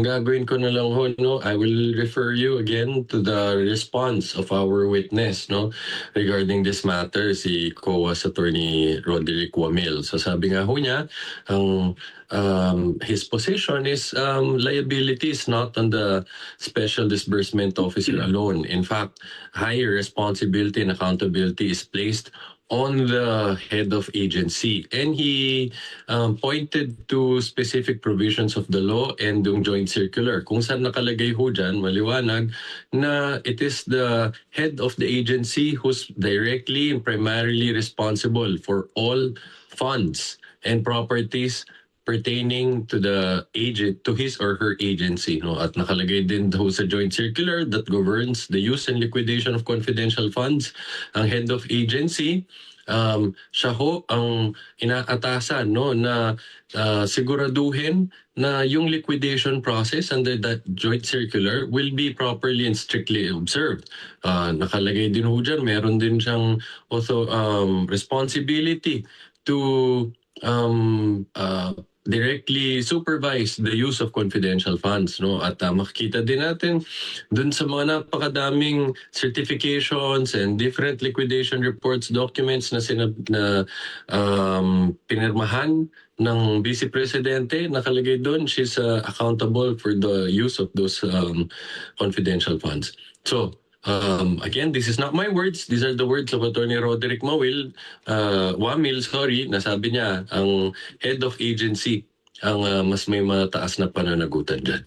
gagawin ko na lang ho, no, I will refer you again to the response of our witness, no, regarding this matter, si COA's attorney Roderick Wamil. So sabi nga ho niya, ang his position is liabilities not on the Special Disbursement Officer alone. In fact, higher responsibility and accountability is placed on the head of agency. And he pointed to specific provisions of the law and yung joint circular. Kung saan nakalagay ho dyan, maliwanag, na it is the head of the agency who's directly and primarily responsible for all funds and properties pertaining to the agent, to his or her agency, no? At nakalagay din ho sa joint circular that governs the use and liquidation of confidential funds. Ang head of agency, siya ho ang inaatasan, no, na siguraduhin na yung liquidation process under that joint circular will be properly and strictly observed. Nakalagay din ho dyan, meron din siyang also responsibility to directly supervise the use of confidential funds, no? At makikita din natin dun sa mga napakadaming certifications and different liquidation reports documents na pinirmahan ng Vice Presidente, nakalagay doon she's accountable for the use of those confidential funds. So again, this is not my words. These are the words of Attorney Roderick Wamil, nasabi niya, ang head of agency ang mas may mataas na pananagutan dyan.